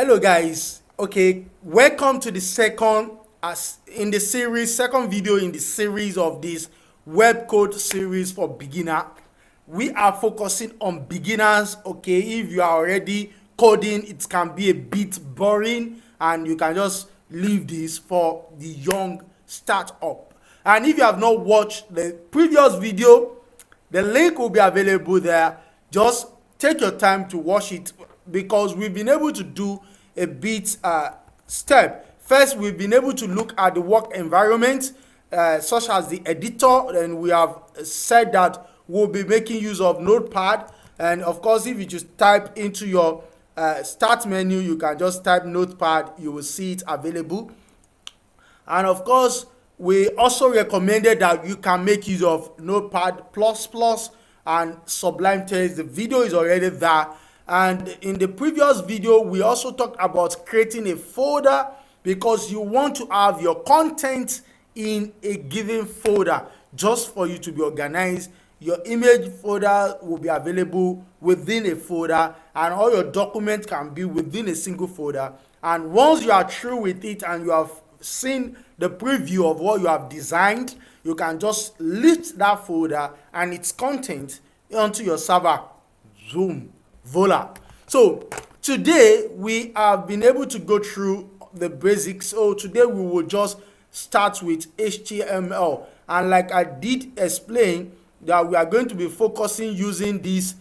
Hello guys, okay, welcome to the second video in the series of this web code series for beginner. We are focusing on beginners. Okay, if you are already coding, it can be a bit boring and you can just leave this for the young startup. And if you have not watched the previous video, the link will be available there. Just take your time to watch it, because we've been able to do a bit step. First, we've been able to look at the work environment, such as the editor, and we have said that we'll be making use of Notepad. And of course, if you just type into your start menu, you can just type Notepad, you will see it available. And of course, we also recommended that you can make use of Notepad++ and Sublime Text. The video is already there. And in the previous video, we also talked about creating a folder, because you want to have your content in a given folder just for you to be organized. Your image folder will be available within a folder, and all your documents can be within a single folder. And once you are through with it and you have seen the preview of what you have designed, you can just lift that folder and its content onto your server. Zoom, voila. So today we have been able to go through the basics. So today we will just start with HTML, and like I did explain, that we are going to be focusing using this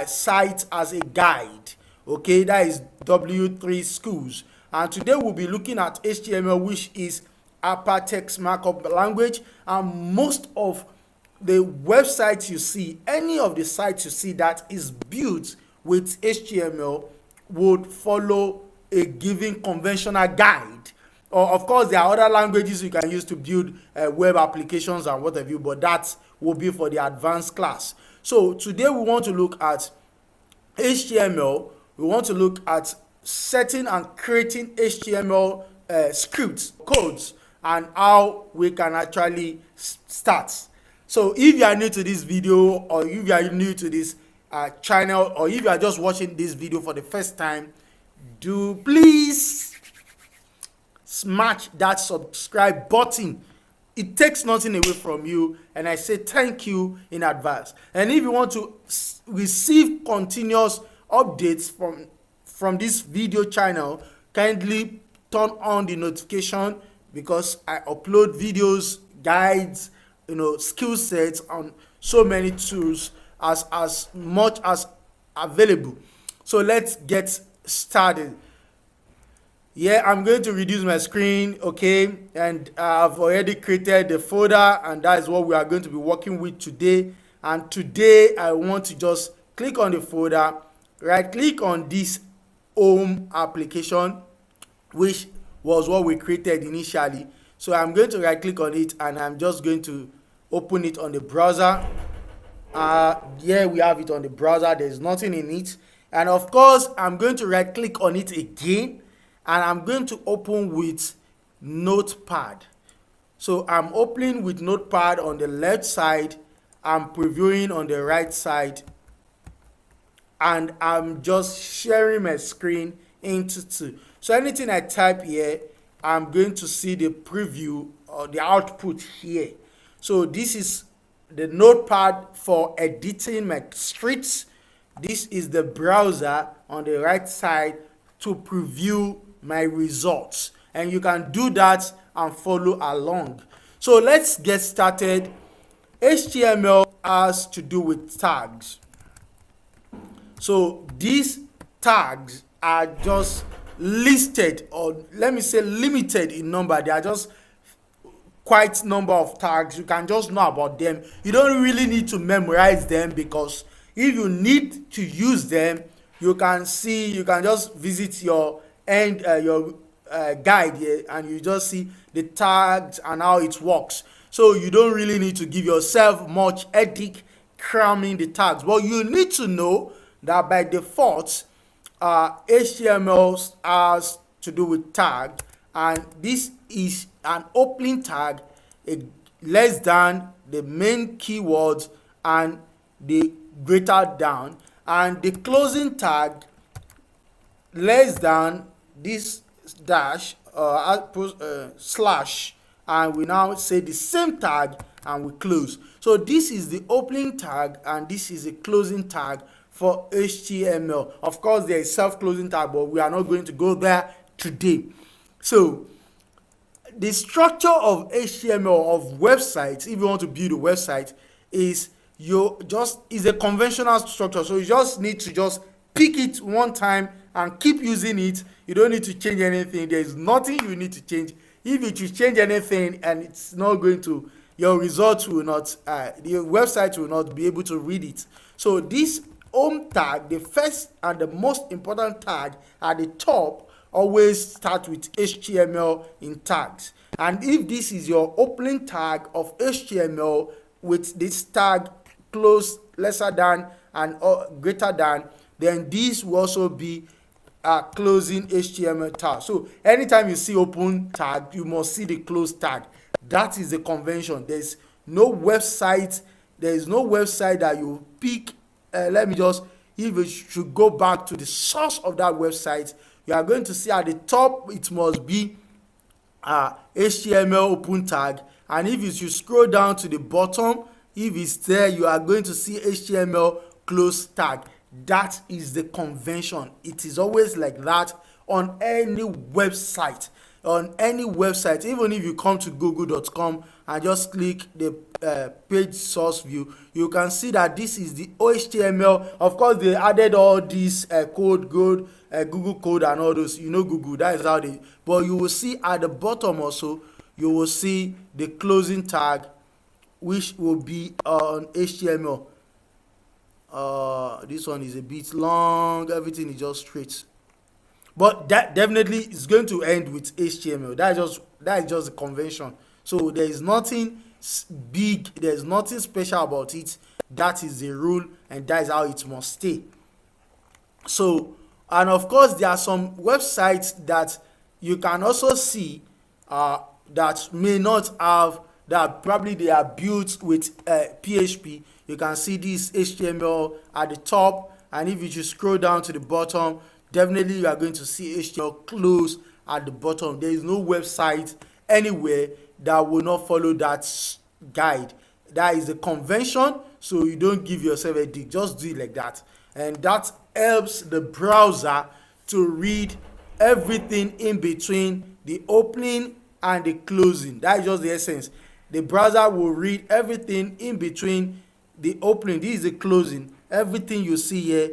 site as a guide. Okay, that is W3 Schools. And today we'll be looking at HTML, which is upper text markup language. And most of the websites you see, any of the sites you see that is built with HTML, would follow a given conventional guide. Or of course, there are other languages you can use to build web applications and what have you, but that will be for the advanced class. So today we want to look at HTML. We want to look at setting and creating HTML scripts, codes, and how we can actually start. So if you are new to this video, or if you are new to this channel, or if you are just watching this video for the first time, do please smash that subscribe button. It takes nothing away from you, and I say thank you in advance. And if you want to receive continuous updates from this video channel, kindly turn on the notification, because I upload videos, guides, skill sets on so many tools as much as available. So let's get started. Yeah, I'm going to reduce my screen, okay, and I've already created the folder, and that is what we are going to be working with today. And today I want to just click on the folder, right click on this home application, which was what we created initially. So I'm going to right click on it, and I'm just going to open it on the browser. Yeah, we have it on the browser. There's nothing in it. And of course, I'm going to right click on it again, and I'm going to open with Notepad. So I'm opening with Notepad on the left side, I'm previewing on the right side, and I'm just sharing my screen into two. So anything I type here, I'm going to see the preview or the output here. So this is the Notepad for editing my scripts. This is the browser on the right side to preview my results, and you can do that and follow along. So let's get started. HTML has to do with tags. So these tags are just listed, or let me say limited in number. They are just quite number of tags. You can just know about them. You don't really need to memorize them, because if you need to use them, you can just visit your guide here, and you just see the tags and how it works. So you don't really need to give yourself much headache cramming the tags. But you need to know that by default, HTML has to do with tag, and this is an opening tag, less than the main keywords and the greater than, and the closing tag less than this dash slash, and we now say the same tag and we close. So this is the opening tag and this is a closing tag for HTML. Of course there is self-closing tag, but we are not going to go there today. So the structure of HTML of websites, if you want to build a website, is a conventional structure. So you just need to just pick it one time and keep using it. You don't need to change anything. There is nothing you need to change. If you change anything and it's not going to, your results will not, the website will not be able to read it. So this home tag, the first and the most important tag at the top, always start with HTML in tags. And if this is your opening tag of HTML with this tag close, lesser than, and greater than, then this will also be a closing HTML tag. So anytime you see open tag, you must see the close tag. That is the convention. There's no website that you pick. If you should go back to the source of that website, you are going to see at the top it must be HTML open tag, and if you should scroll down to the bottom, if it's there, you are going to see HTML close tag. That is the convention. It is always like that on any website. Even if you come to google.com and just click the page source view, you can see that this is the HTML. Of course, they added all this Google code and all those. Google, that is how they. But you will see at the bottom also, you will see the closing tag, which will be on HTML. This one is a bit long. Everything is just straight. But that definitely is going to end with HTML. That is just the convention. So there is nothing big, there is nothing special about it. That is the rule, and that is how it must stay. So, and of course, there are some websites that you can also see that may not have, that probably they are built with PHP. You can see this HTML at the top, and if you just scroll down to the bottom, definitely you are going to see HTML close at the bottom. There is no website anywhere that will not follow that guide. That is the convention, so you don't give yourself a dig. Just do it like that, and that helps the browser to read everything in between the opening and the closing. That is just the essence. The browser will read everything in between the opening. This is the closing. Everything you see here,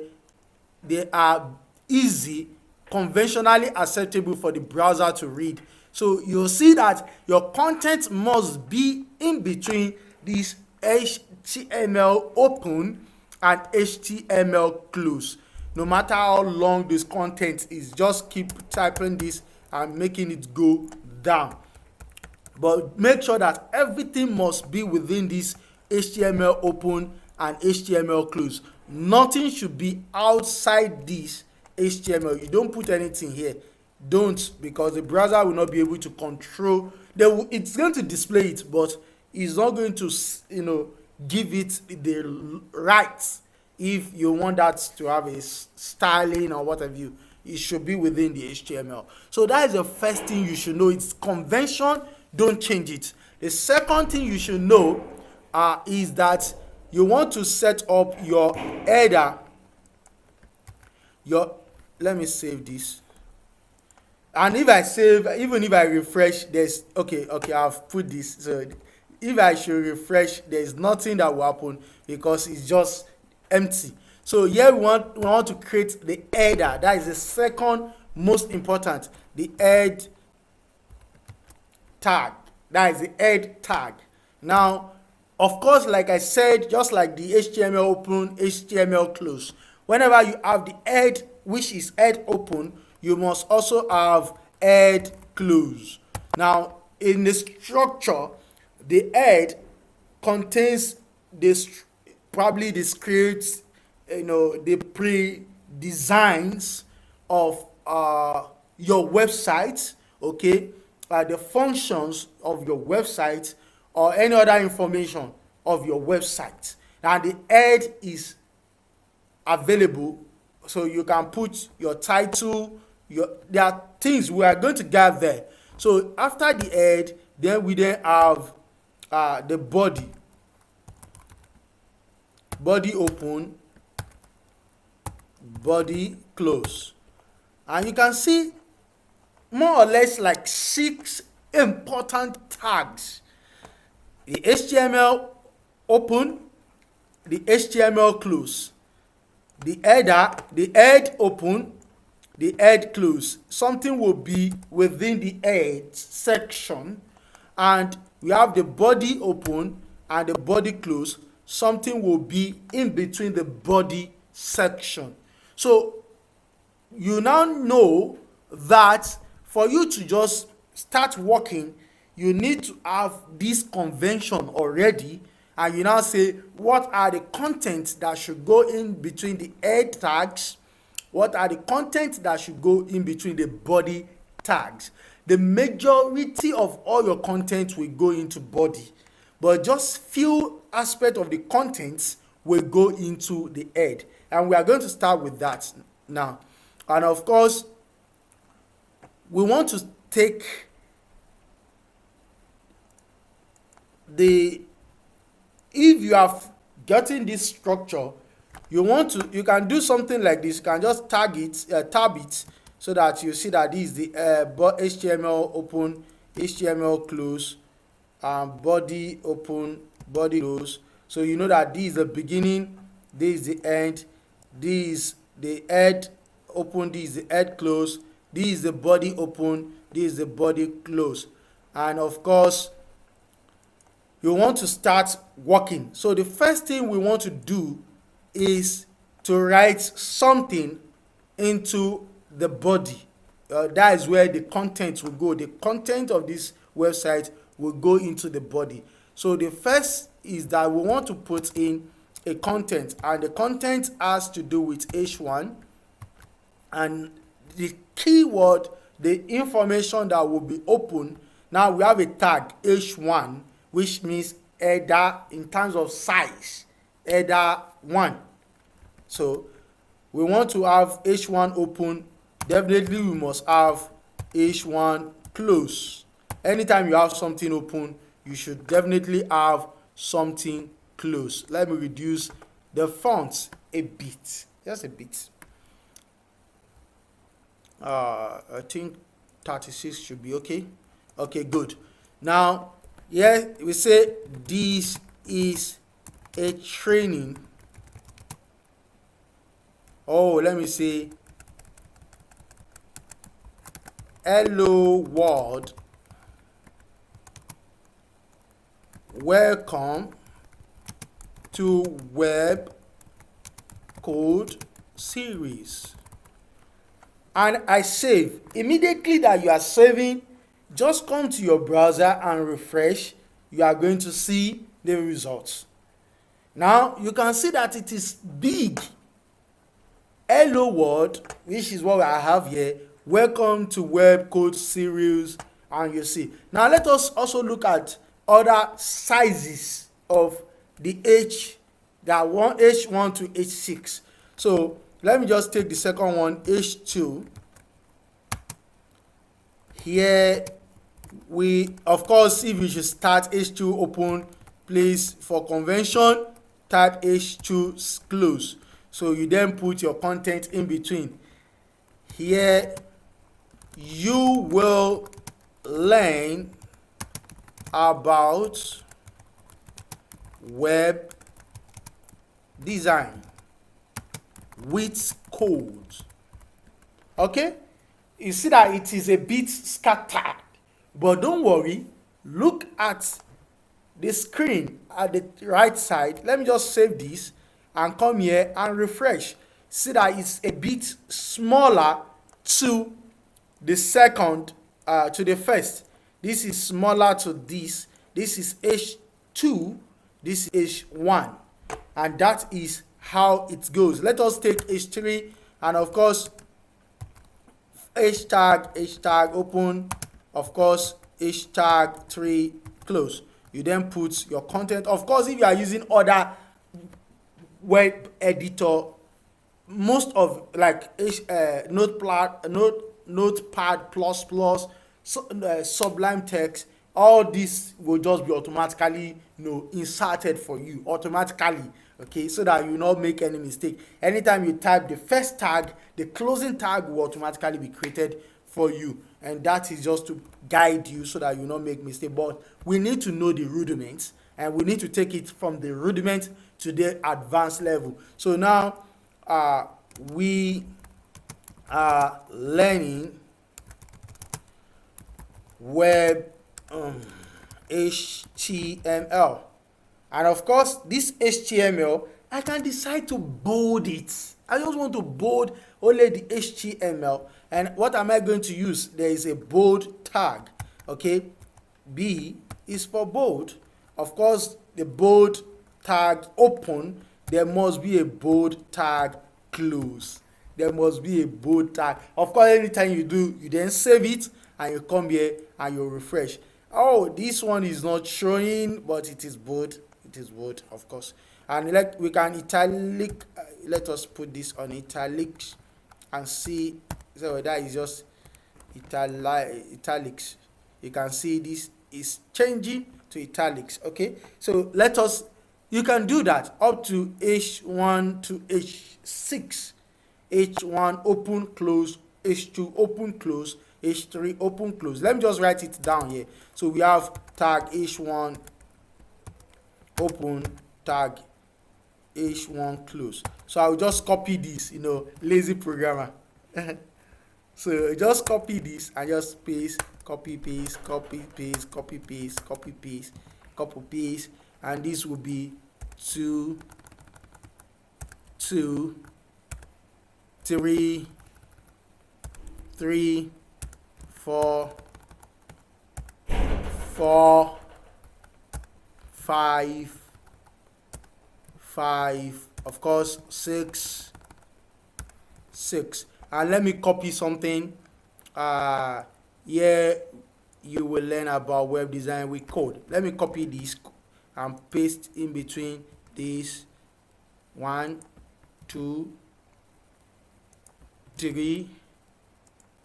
they are easy, conventionally acceptable for the browser to read. So you'll see that your content must be in between this HTML open and HTML close. No matter how long this content is, just keep typing this and making it go down. But make sure that everything must be within this HTML open and HTML close. Nothing should be outside this HTML. You don't put anything here. Don't, because the browser will not be able to control. It's going to display it, but it's not going to, give it the rights. If you want that to have a styling or whatever, it should be within the HTML. So that is the first thing you should know. It's convention. Don't change it. The second thing you should know is that you want to set up your header. Let me save this. And if I save, even if I refresh, there's okay, I've put this. So if I should refresh, there's nothing that will happen because it's just empty. So here we want to create the header. That is the second most important. The head tag. That is the head tag. Now, of course, like I said, just like the HTML open, HTML close, whenever you have the head, which is head open, you must also have head close. Now, in the structure, the head contains this, probably the scripts, the pre-designs of your website, okay, the functions of your website or any other information of your website. Now, the head is available, so you can put your title, there are things we are going to get there. So after the head, then we then have the body open, body close, and you can see more or less like 6 important tags: the HTML open, the HTML close, the header, the head open, the head close. Something will be within the head section, and we have the body open and the body close. Something will be in between the body section. So you now know that for you to just start working, you need to have this convention already, and you now say what are the contents that should go in between the head tags, what are the contents that should go in between the body tags. The majority of all your content will go into body, but just few aspects of the contents will go into the head, and we are going to start with that now. And of course, we want to take if you have gotten this structure, you can do something like this. You can just tab it, so that you see that this is the HTML open, HTML close, body open, body close. So you know that this is the beginning, this is the end, this is the head open, this is the head close, this is the body open, this is the body close. And of course, you want to start working. So the first thing we want to do is to write something into the body. That is where the content will go. The content of this website will go into the body. So the first is that we want to put in a content, and the content has to do with H1, and the keyword, the information that will be open. Now we have a tag H1, which means header in terms of size, header 1. So we want to have H1 open. Definitely we must have H1 close. Anytime you have something open, you should definitely have something close. Let me reduce the fonts a bit, just a bit. I think 36 should be okay. Okay, good. Now here we say this is a training. Oh, let me say hello world, welcome to web code series. And I save. Immediately that you are saving, just come to your browser and refresh. You are going to see the results. Now you can see that it is big. Hello world, which is what I have here. Welcome to web code series, and you see. Now let us also look at other sizes of the H1 to H6. So let me just take the second one, H2. Here we, of course, if you should start H2 open, please, for convention, type H2 close. So you then put your content in between. Here you will learn about web design with code. Okay, you see that it is a bit scattered, but don't worry. Look at the screen at the right side. Let me just save this and come here and refresh. See that it's a bit smaller to the second, to the first. This is smaller to this. This is H2, this is H1, and that is how it goes. Let us take H3, and of course H tag open, of course H tag 3 close. You then put your content. Of course, if you are using other web editor, most of like Notepad Notepad plus plus, Sublime Text, all this will just be automatically inserted for you automatically, okay, so that you not make any mistake. Anytime you type the first tag, the closing tag will automatically be created for you, and that is just to guide you so that you not make mistake. But we need to know the rudiments, and we need to take it from the rudiment to the advanced level. So now we are learning web HTML, and of course this HTML, I can decide to bold it. I just want to bold only the HTML, and what am I going to use? There is a bold tag, okay. B is for bold. Of course, the bold tag open, there must be a bold tag close. There must be a bold tag. Of course, anytime you do, you then save it and you come here and you refresh. Oh, this one is not showing, but it is bold. It is bold, of course. And we can italic. Let us put this on italics and see. So that is just italics. You can see this is changing to italics. Okay, so you can do that up to H1 to H6. H1 open close, H2 open close, H3 open close. Let me just write it down here. So we have tag H1 open, tag H1 close. So I'll just copy this, lazy programmer. So just copy this and just paste, copy paste, copy paste, copy paste, copy paste, copy paste, and this will be 2, 2, 3, 3, 4, 4, 5, 5, of course 6, 6. And let me copy something. Here you will learn about web design with code. Let me copy this and paste in between this. 1, 2, 3,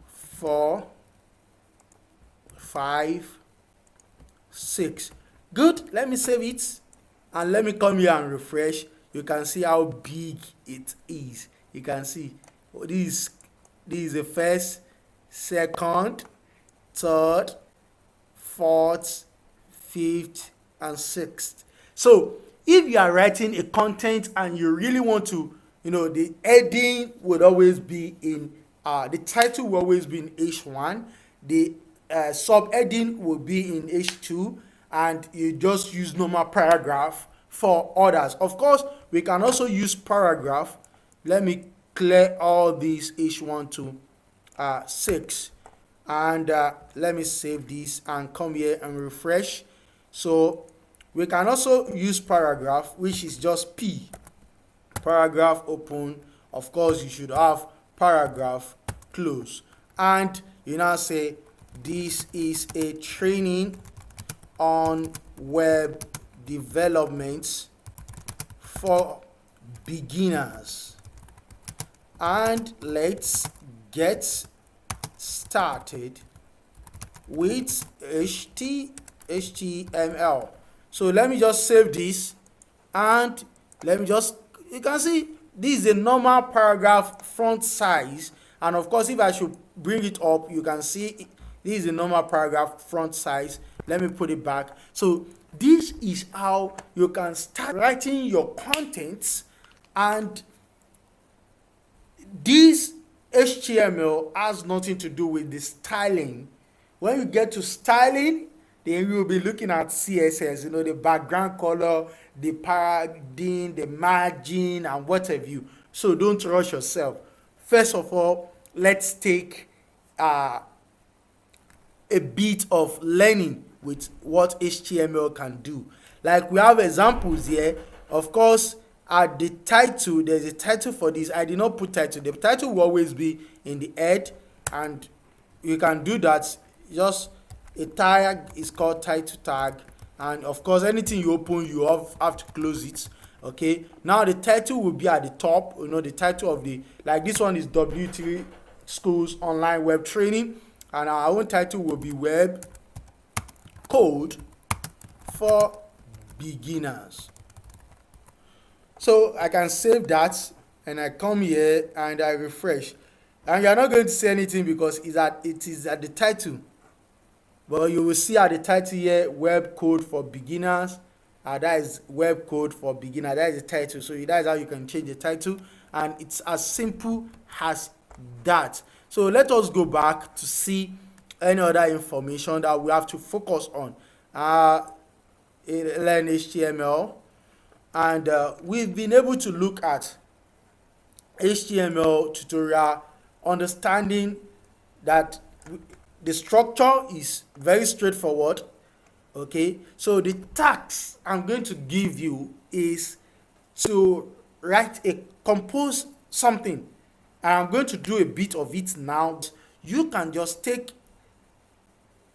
4, 5, 6. Good. Let me save it and let me come here and refresh. You can see how big it is. You can see this is the first, second, third, fourth, fifth, and sixth. So if you are writing a content and you really want to, the heading would always be in the title will always be in H1, the subheading will be in H2, and you just use normal paragraph for others. Of course, we can also use paragraph. Let me clear all these H1 to 6, and let me save this and come here and refresh. So we can also use paragraph, which is just P. Paragraph open. Of course, you should have paragraph close, and you now say this is a training on web development for beginners, and let's get started with HTML. So let me just save this, and let me just, you can see this is a normal paragraph font size, and of course if I should bring it up, you can see this is a normal paragraph font size. Let me put it back. So this is how you can start writing your contents, and this HTML has nothing to do with the styling. When you get to styling, then you will be looking at CSS, the background color, the padding, the margin, and what have you. So don't rush yourself. First of all, let's take a bit of learning with what HTML can do. Like we have examples here. Of course, at the title, there's a title for this. I did not put title. The title will always be in the head, and you can do that. Just a tag is called title tag, and of course anything you open, you have to close it. Okay, now the title will be at the top. The title of the, like this one is W3 schools online web training, and our own title will be Web Code for Beginners. So I can save that, and I come here and I refresh, and you're not going to see anything because it is at the title. But you will see at the title here, Web Code for Beginners. That is Web Code for Beginners. That is the title. So that is how you can change the title. And it's as simple as that. So let us go back to see any other information that we have to focus on. Learn HTML. And we've been able to look at HTML tutorial, understanding that the structure is very straightforward. Okay, so the task I'm going to give you is to compose something, and I'm going to do a bit of it now. You can just take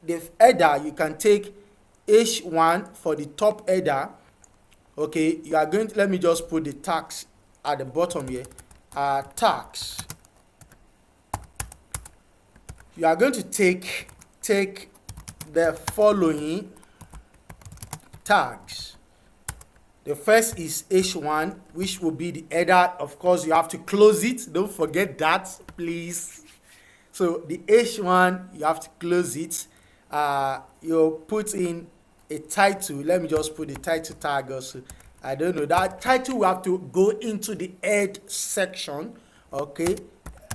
the header, you can take H1 for the top header. Okay, you are going to, let me just put the tags at the bottom here. Tags. You are going to take the following tags. The first is H1, which will be the header. Of course, you have to close it. Don't forget that, please. So the H1, you have to close it. You put in a title. Let me just put the title tag also. I don't know. That title will have to go into the head section. Okay,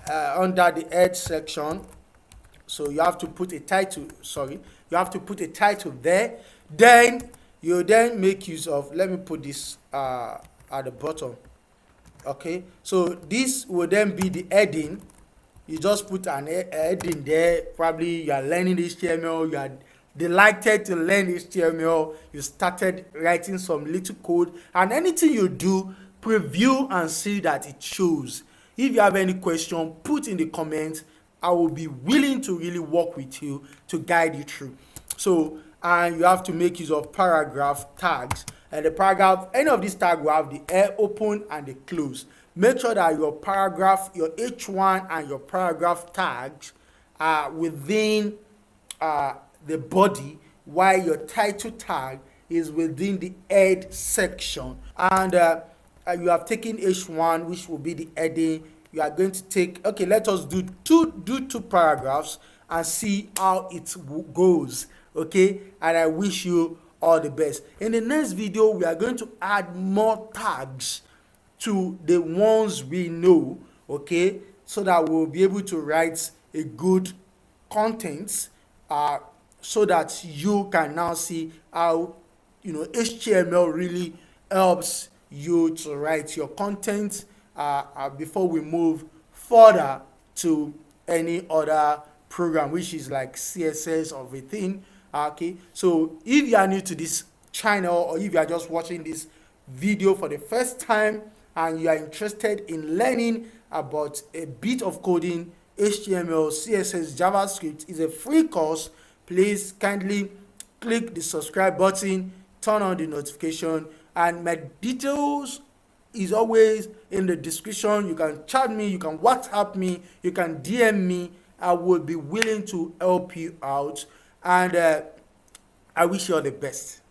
under the head section. So you have to put a title, you have to put a title there. Then you make use of, let me put this at the bottom. Okay, so this will then be the heading. You just put an heading there. Probably you are learning HTML, you are delighted to learn HTML, you started writing some little code, and anything you do, preview and see that it shows. If you have any question, put in the comments. I will be willing to really work with you to guide you through. So, and you have to make use of paragraph tags. And the paragraph, any of these tags will have the open and the close. Make sure that your paragraph, your H1 and your paragraph tags are within the body, while your title tag is within the head section. And you have taken H1, which will be the heading. You are going to take, okay, let us do two paragraphs and see how it goes. Okay, and I wish you all the best. In the next video, we are going to add more tags to the ones we know, okay, so that we'll be able to write a good content, so that you can now see how HTML really helps you to write your content before we move further to any other program, which is like CSS or everything. Okay, so if you are new to this channel, or if you are just watching this video for the first time and you are interested in learning about a bit of coding, HTML, CSS, JavaScript is a free course. Please kindly click the subscribe button, turn on the notification, and my details is always in the description. You can chat me, you can WhatsApp me, you can DM me. I will be willing to help you out, and I wish you all the best.